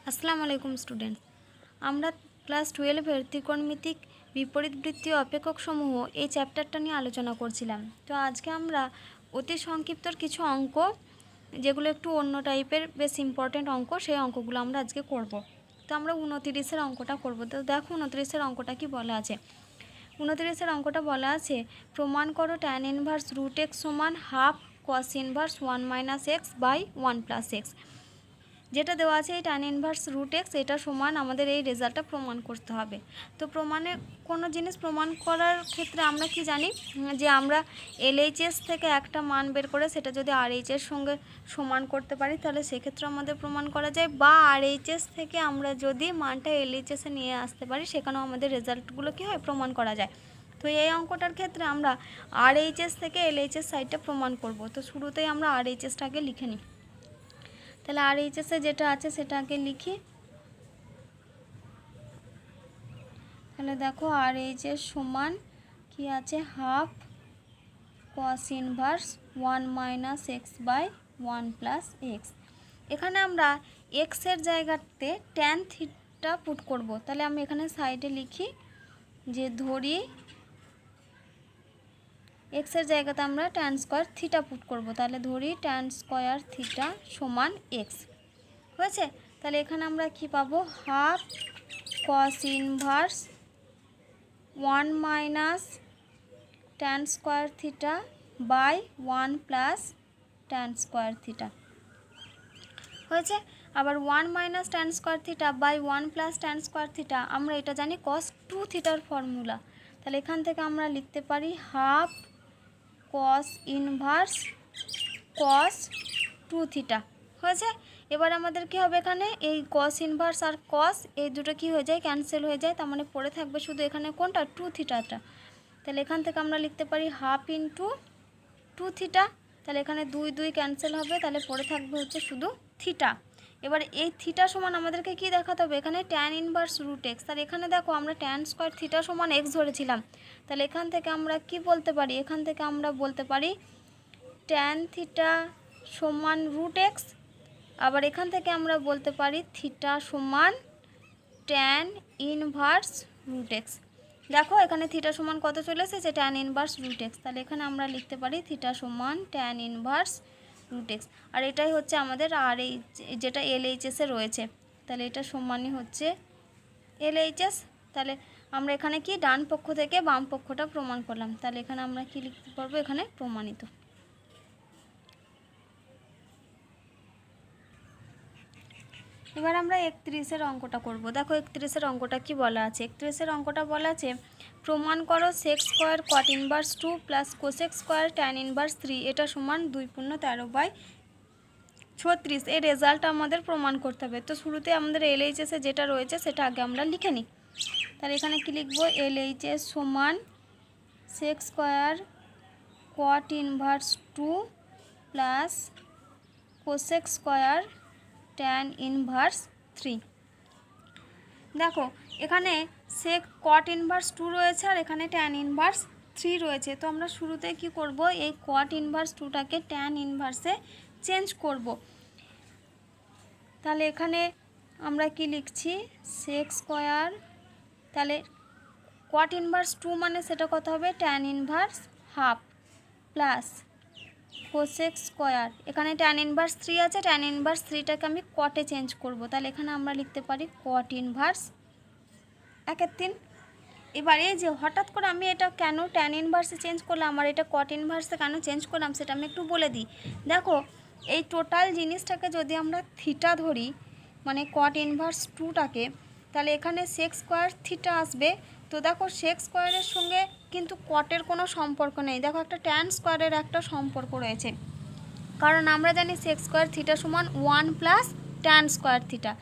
আসসালামু আলাইকুম স্টুডেন্ট, আমরা ক্লাস 12-এর ত্রিকোণমিতিক বিপরীতবৃত্তীয় অপেক্ষক সমূহ এই চ্যাপ্টারটা নিয়ে আলোচনা করছিলাম। তো আজকে আমরা অতি সংক্ষিপ্ত কিছু অঙ্ক, যেগুলো একটু অন্য টাইপের বেশ ইম্পর্টেন্ট অঙ্ক, সেই অঙ্কগুলো আমরা আজকে করব। তো আমরা 29-এর অঙ্কটা করব। তো দেখো 29-এর অঙ্কটা কি বলা আছে। 29-এর অঙ্কটা বলা আছে, প্রমাণ করো tan ইনভার্স রুট এক্স সমান half cos inverse 1 - x by 1 + x। যেটা দেওয়া আছে এই tan ইনভার্স রুট এক্স, এটা সমান আমাদের এই রেজাল্টটা প্রমাণ করতে হবে। তো প্রমাণে কোনো জিনিস প্রমাণ করার ক্ষেত্রে আমরা কি জানি যে আমরা LHS থেকে একটা মান বের করে সেটা যদি RHS সঙ্গে সমান করতে পারি তাহলে সেক্ষেত্রে আমাদের প্রমাণ করা যায়, বা RHS থেকে আমরা যদি মানটা LHS-এ নিয়ে আসতে পারি সেখানেও আমাদের রেজাল্টগুলো কী হয়, প্রমাণ করা যায়। তো এই অঙ্কটার ক্ষেত্রে আমরা RHS থেকে LHS সাইডটা প্রমাণ করব। তো শুরুতেই আমরা RHSটাকে লিখে নিই। তাহলে RHS-এ যেটা আছে সেটা আগে লিখি। তাহলে দেখো RHS সমান কি আছে, half cos inverse 1 - x by 1 + x। এখানে আমরা এক্সের জায়গাতে ট্যান থিটা পুট করব। তাহলে আমি এখানে সাইডে লিখি যে ধরি এক্সের জায়গাতে আমরা ট্যান স্কোয়ার থিটা পুট করব। তাহলে ধরি ট্যান স্কোয়ার থিটা সমান এক্স হয়েছে। তাহলে এখানে আমরা কি পাবো, half cos inverse 1 - tan square theta by 1 + tan square theta হয়েছে। আবার 1 - tan square theta by 1 + tan square theta, আমরা এটা জানি cos 2 থিটার ফর্মুলা। তাহলে এখান থেকে আমরা লিখতে পারি half cos inverse cos 2 theta হয়েছে। এবার আমাদের কি হবে, এখানে এই cos ইনভার্স আর cos এই দুটো কি হয়ে যায়, ক্যান্সেল হয়ে যায়। তার মানে পড়ে থাকবে শুধু এখানে কোনটা, 2 থিটাটা। তাহলে এখান থেকে আমরা লিখতে পারি হাফ ইন্টু 2 থিটা। তাহলে এখানে 2 2 ক্যান্সেল হবে, তাহলে পড়ে থাকবে হচ্ছে শুধু থিটা। এবার এই থিটা সমান আমাদেরকে কি দেখাতে হবে, এখানে ট্যান ইনভার্স রুট এক্স। তাহলে এখানে দেখো আমরা ট্যান স্কোয়ার থিটা সমান এক্স ধরেছিলাম। তাহলে এখান থেকে আমরা কি বলতে পারি, এখান থেকে আমরা বলতে পারি ট্যান থিটা সমান রুট এক্স। আবার এখান থেকে আমরা বলতে পারি থিটা সমান ট্যান ইনভার্স রুট এক্স। দেখো এখানে থিটা সমান কত চলে এসেছে, ট্যান ইনভার্স রুট এক্স। তাহলে এখানে আমরা লিখতে পারি থিটা সমান ট্যান ইনভার্স রুট এক্স। আর এটাই হচ্ছে আমাদের আর এই যেটা LHS-এ রয়েছে। তাহলে এটা সমানই হচ্ছে LHS। তাহলে আমরা এখানে কি ডান পক্ষ থেকে বাম পক্ষটা প্রমাণ করলাম। তাহলে এখানে আমরা কি লিখতে পারবো, এখানে প্রমাণিত। এবার আমরা 31-এর অঙ্কটা করব। দেখো 31-এর অঙ্কটা কি বলা আছে। 31-এর অঙ্কটা বলা আছে, প্রমাণ করো sec square cot inverse 2 plus cosec square tan inverse 3 এটা সমান 2×13/36। এই রেজাল্টটা আমাদের প্রমাণ করতে হবে। তো শুরুতে আমাদের LHS-এ যেটা রয়েছে সেটা আগে আমরা লিখে নিই। তাহলে এখানে কি লিখব, LHS সমান sec square cot inverse 2 plus cosec square tan inverse 3। দেখো এখানে সেক কট ইনভার্স 2 রয়েছে আর এখানে ট্যান ইনভার্স 3 রয়েছে। তো আমরা শুরুতে কি করব, এই কট ইনভার্স 2টাকে ট্যান ইনভার্সে চেঞ্জ করব। তাহলে এখানে আমরা কি লিখছি, সেক স্কোয়ার, তাহলে কট ইনভার্স 2 মানে সেটা কত হবে, tan inverse half plus cosec square, এখানে ট্যান ইনভার্স 3 আছে, ট্যান ইনভার্স 3টাকে আমি কটে চেঞ্জ করব। তাহলে এখানে আমরা লিখতে পারি কট ইনভার্স 1/3। এবার এই যে হঠাৎ করে আমি এটা কেন ট্যান ইনভার্সে চেঞ্জ করলাম আর এটা কট ইনভার্সে কেন চেঞ্জ করলাম সেটা আমি একটু বলে দিই। দেখো এই টোটাল জিনিসটাকে যদি আমরা থিটা ধরি, মানে কট ইনভার্স 2টাকে, তাহলে এখানে সেক স্কোয়ার থিটা আসবে। তো দেখো সেক স্কোয়ারের সঙ্গে কিন্তু কটের কোনো সম্পর্ক নেই। দেখো একটা ট্যান স্কোয়ারের একটা সম্পর্ক রয়েছে, কারণ আমরা জানি সেক স্কোয়ার থিটা সমান 1 + ট্যান স্কোয়ার থিটা।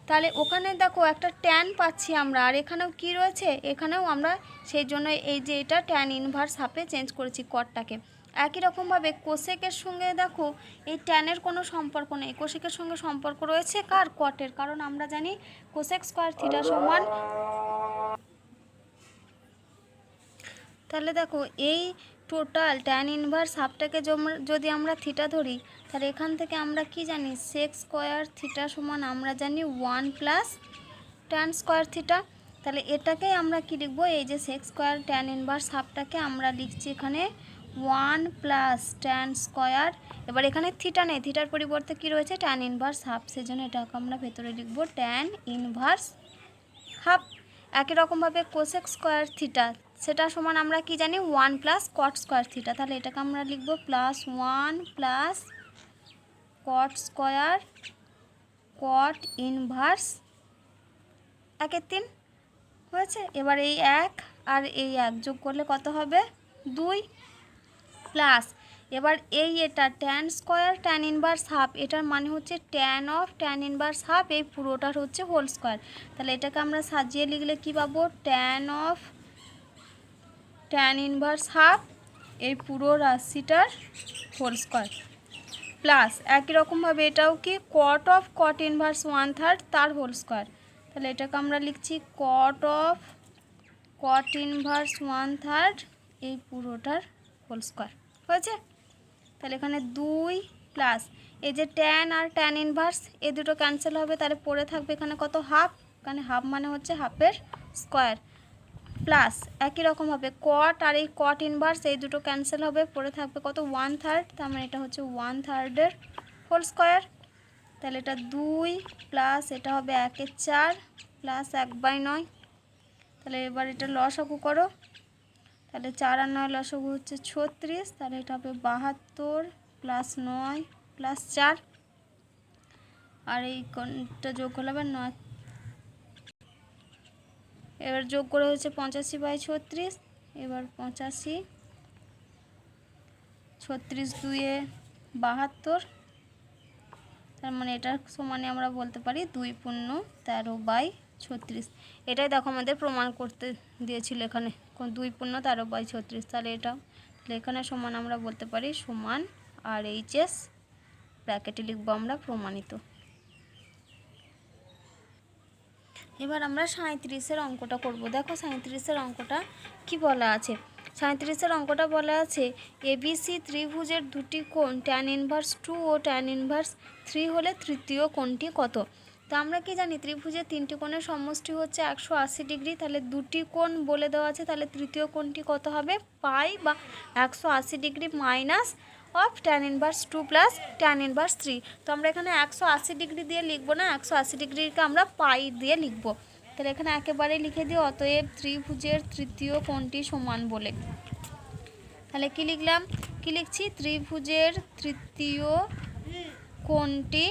তাহলে ওখানে দেখো একটা ট্যান পাচ্ছি আমরা, আর এখানেও কি রয়েছে, এখানেও আমরা সেই জন্য এই যে এটা ট্যান ইনভার্স হাফে চেঞ্জ করেছি কটটাকে। একই রকমভাবে কোসেকের সঙ্গে দেখো এই ট্যানের কোনো সম্পর্ক নেই, কোসেকের সঙ্গে সম্পর্ক রয়েছে কার, কটের, কারণ আমরা জানি কোসেক স্কোয়ার থিটা সমান। তাহলে দেখো এই টোটাল ট্যান ইনভার্স হাফটাকে যদি আমরা থিটা ধরি তাহলে এখান থেকে আমরা কি জানি সেক স্কোয়ার থিটা সমান আমরা জানি 1 প্লাস ট্যান স্কোয়ার থিটা। তাহলে এটাকেই আমরা কি লিখবো, এই যে সেক স্কোয়ার ট্যান ইনভার্স হাফটাকে আমরা লিখছি এখানে 1 প্লাস ট্যান স্কোয়ার। এবার এখানে থিটা নেই, থিটার পরিবর্তে কি রয়েছে ট্যান ইনভার্স হাফ, সেজন্য এটাকে আমরা ভেতরে লিখবো ট্যান ইনভার্স হাফ। একই রকমভাবে কোসেক স্কোয়ার থিটা সেটা সমান আমরা কি জানি 1 প্লাস কট স্কোয়ার থিটা। তাহলে এটাকে আমরা লিখবো plus 1 plus cot square cot inverse 1/3 হয়েছে। এবার এই 1 আর এই 1 যোগ করলে কত হবে 2 প্লাস এবার এটা tan square tan inverse half, এটার মানে হচ্ছে tan of tan inverse half, এই পুরোটার হচ্ছে হোল স্কোয়ার। তাহলে এটাকে আমরা সাজিয়ে লিখলে কি পাবো, tan of tan inverse half এই পুরো রাশিটার হোল স্কোয়ার প্লাস একই রকমভাবে এটাও কি কট অফ কট ইনভার্স 1/3 তার হোল স্কোয়ার। তাহলে এটাকে আমরা লিখছি কট অফ কট ইনভার্স 1/3 এই পুরোটার হোল স্কোয়ার হয়েছে। তাহলে এখানে 2 প্লাস এই যে ট্যান আর ট্যান ইনভার্স এই দুটো ক্যান্সেল হবে, তাহলে পড়ে থাকবে এখানে কত হাফ, এখানে হাফ মানে হচ্ছে হাফের স্কোয়ার প্লাস একই রকমভাবে কট আর এই কট ইনভার্স এই দুটো ক্যান্সেল হবে, পড়ে থাকবে কত 1/3, তার মানে এটা হচ্ছে 1/3 হোল স্কোয়ার। তাহলে এটা 2 প্লাস এটা হবে 1/4 প্লাস 1/9। তাহলে এবার এটা লসাগু করো, তাহলে 4 আর 9 লসাগু হচ্ছে 36, তাহলে এটা হবে 72 প্লাস 9 প্লাস 4 আর এই কোনটা যোগ হলে হবে 9। এবার যোগ করে হচ্ছে 85/36, এবার 85 36 2 72, তার মানে এটার সমানে আমরা বলতে পারি 2 × 13/36। এটাই দেখো আমাদের প্রমাণ করতে দিয়েছিল এখানে 2 × 13/36। তাহলে এখানে সমান আমরা বলতে পারি সমান আর এইচএস ব্র্যাকেটে লিখবো আমরা প্রমাণিত। এবার আমরা 37-এর অঙ্কটা করব। দেখো 37-এর অঙ্কটা কি বলা আছে। 37-এর অঙ্কটা বলা আছে এবিসি ত্রিভুজের দুটি কোণ ট্যান ইনভার্স 2 ও ট্যান ইনভার্স 3 হলে তৃতীয় কোণটি কত। তো আমরা কি জানি ত্রিভুজের তিনটি কোণের সমষ্টি হচ্ছে 180 ডিগ্রি, তাহলে দুটি কোণ বলে দেওয়া আছে, তাহলে তৃতীয় কোণটি কত হবে পাই বা 180 degree minus of tan inverse 2 plus tan inverse 3। তো আমরা এখানে 180 ডিগ্রি দিয়ে লিখবো না, 180 ডিগ্রিকে আমরা পাই দিয়ে লিখবো। তাহলে এখানে একেবারে লিখে দিই অতএব ত্রিভুজের তৃতীয় কোণটি সমান বলে। তাহলে কি লিখলাম, কি লিখছি, ত্রিভুজের তৃতীয় কোণটি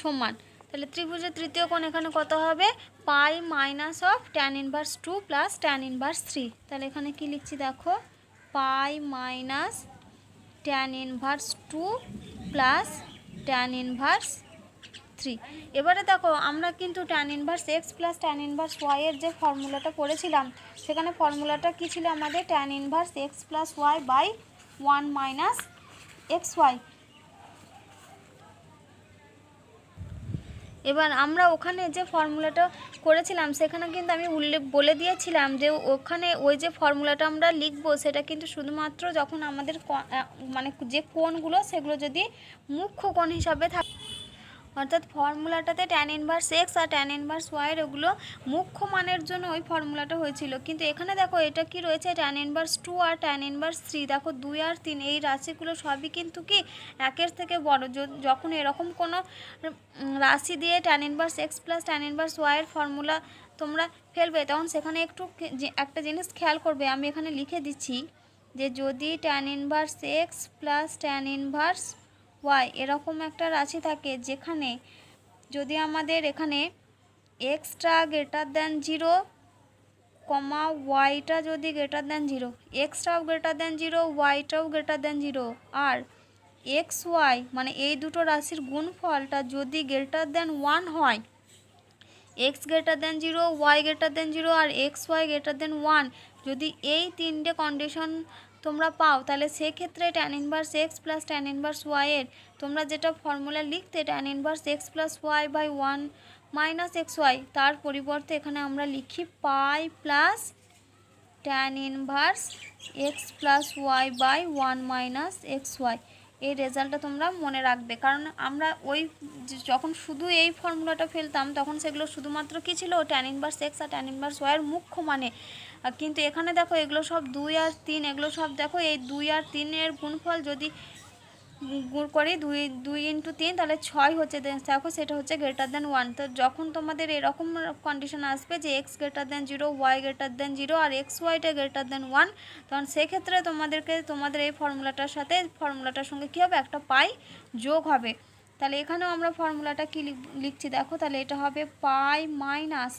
সমান। তাহলে ত্রিভুজের তৃতীয় কোণ এখানে কত হবে pi minus of tan inverse 2 plus tan inverse 3। তাহলে এখানে কি লিখছি দেখো pi minus tan inverse 2 plus tan inverse 3। এবারে দেখো আমরা কিন্তু tan inverse x plus tan inverse y এর যে ফর্মুলাটা পড়েছিলাম, সেখানে ফর্মুলাটা কী ছিল আমাদের tan inverse x plus y by 1 minus x y. এবার আমরা ওখানে যে ফর্মুলাটা করেছিলাম সেখানে কিন্তু আমি বলে দিয়েছিলাম যে ওখানে ওই যে ফর্মুলাটা আমরা লিখবো সেটা কিন্তু শুধুমাত্র যখন আমাদের মানে যে কোণগুলো সেগুলো যদি মুখ্য কোণ হিসাবে থাকে, অর্থাৎ ফর্মুলাটাতে ট্যান ইনভার্স এক্স আর ট্যান ইনভার্স ওয়াইয়ের ওগুলো মুখ্য মানের জন্য ওই ফর্মুলাটা হয়েছিল। কিন্তু এখানে দেখো এটা কি রয়েছে ট্যান ইনভার্স 2 আর ট্যান ইনভার্স 3, দেখো 2 আর 3 এই রাশিগুলো সবই কিন্তু কি একের থেকে বড়। যখন এরকম কোনো রাশি দিয়ে tan inverse x plus tan inverse ওয়াইয়ের ফর্মুলা তোমরা ফেলবে, তখন সেখানে একটু একটা জিনিস খেয়াল করবে, আমি এখানে লিখে দিচ্ছি যে যদি tan inverse x plus tan inverse y এরকম একটা রাশি থাকে যেখানে যদি আমাদের এখানে এক্সটা গ্রেটার দ্যান 0 কমা ওয়াইটা যদি গ্রেটার দ্যান 0, এক্সটাও গ্রেটার দ্যান 0 ওয়াইটাও গ্রেটার দ্যান 0, আর এক্স ওয়াই মানে এই দুটো রাশির গুণফলটা যদি গ্রেটার দ্যান 1 হয়, x greater than 0 y greater than 0 আর এক্স ওয়াই গ্রেটার দ্যান 1, যদি এই তিনটে কন্ডিশন তোমরা পাও, তাহলে সেক্ষেত্রে tan inverse x plus tan inverse ওয়াইয়ের তোমরা যেটা ফর্মুলা লিখতে tan inverse x plus y by 1 minus x y, তার পরিবর্তে এখানে আমরা লিখি pi plus tan inverse x plus y by 1 minus x y. এই রেজাল্টটা তোমরা মনে রাখবে, কারণ আমরা ওই যখন শুধু এই ফর্মুলাটা ফেলতাম তখন সেগুলো শুধুমাত্র কী ছিল, ট্যান ইনভার্স এক্স আর ট্যান ইনভার্স ওয়াইয়ের মুখ্য মানে। কিন্তু এখানে দেখো এগুলো সব 2 আর 3, এগুলো সব দেখো এই 2 আর 3-এর গুণফল যদি গুণ করি 2 ইন্টু 3 তাহলে 6 হচ্ছে, দেখো সেটা হচ্ছে গ্রেটার দেন 1। তো যখন তোমাদের এরকম কন্ডিশন আসবে যে x greater than 0, y greater than 0 আর এক্স ওয়াইটা গ্রেটার দেন 1, তখন সেক্ষেত্রে তোমাদের এই ফর্মুলাটার সাথে ফর্মুলাটার সঙ্গে কী হবে, একটা পাই যোগ হবে। তাহলে এখানেও আমরা ফর্মুলাটা কী লিখছি দেখো, তাহলে এটা হবে পাই মাইনাস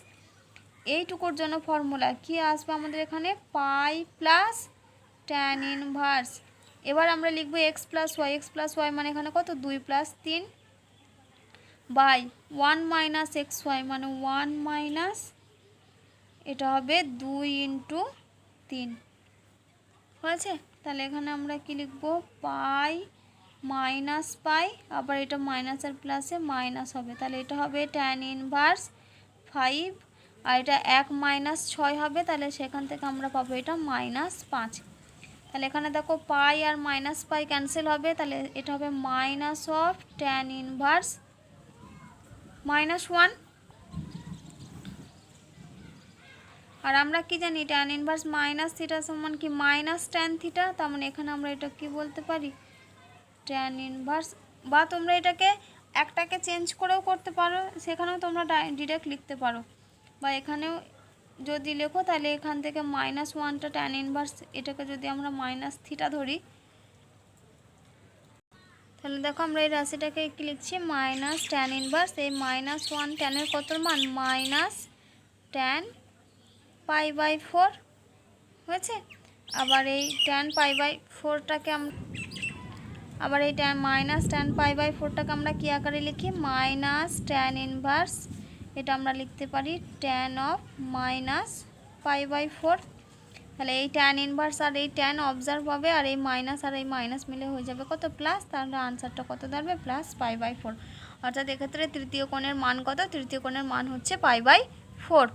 এইটুকুর জন্য ফর্মুলা কি আসবে আমাদের এখানে, পাই প্লাস ট্যান ইনভার্স। এবার আমরা লিখব এক্স প্লাস ওয়াই মানে এখানে কত, 2 plus 3 by 1 minus x y মানে 1 মাইনাস, এটা হবে 2 ইন্টু 3 হয়েছে। তাহলে এখানে আমরা কি লিখব, পাই মাইনাস পাই, আবার এটা মাইনাস আর প্লাসে মাইনাস হবে, তাহলে এটা হবে ট্যান ইনভার্স 5, আর এটা 1 মাইনাস 6 হবে, তাহলে সেখান থেকে আমরা পাবো এটা মাইনাস 5। তাহলে এখানে দেখো পাই আর মাইনাস পাই ক্যান্সেল হবে, তাহলে এটা হবে মাইনাস অফ ট্যান ইনভার্স -1। আর আমরা কি জানি, ট্যান ইনভার্স মাইনাস থিটা সমান কি মাইনাস ট্যান থিটা, তার মানে এখানে আমরা এটা কি বলতে পারি, ট্যান ইনভার্স, বা তোমরা এটাকে একটাকে চেঞ্জ করেও করতে পারো, সেখানেও তোমরা ডিরেক্ট লিখতে পারো, বা এখানেও যদি লেখো তাহলে এখান থেকে -1টা ট্যান ইনভার্স, এটাকে যদি আমরা মাইনাস থিটা ধরি, তাহলে দেখো আমরা এই রাশিটাকে কি লিখছি, মাইনাস ট্যান ইনভার্স এই -1 ট্যানের কত মান, মাইনাস ট্যান π/4 হয়েছে। আবার এই ট্যান π/4টাকে আমরা আবার এই মাইনাস ট্যান π/4টাকে আমরা কী আকারে লিখি, মাইনাস ট্যান ইনভার্স, এটা আমরা লিখতে পারি ট্যান অফ মাইনাস π/4। তাহলে এই ট্যান ইনভার্স আর এই ট্যান অবজার্ভ হবে, আর এই মাইনাস আর এই মাইনাস মিলে হয়ে যাবে কত, প্লাস, তাহলে আনসারটা কত দাঁড়াবে, প্লাস π/4। অর্থাৎ এক্ষেত্রে তৃতীয় কোণের মান কত, তৃতীয় কোণের মান হচ্ছে π/4।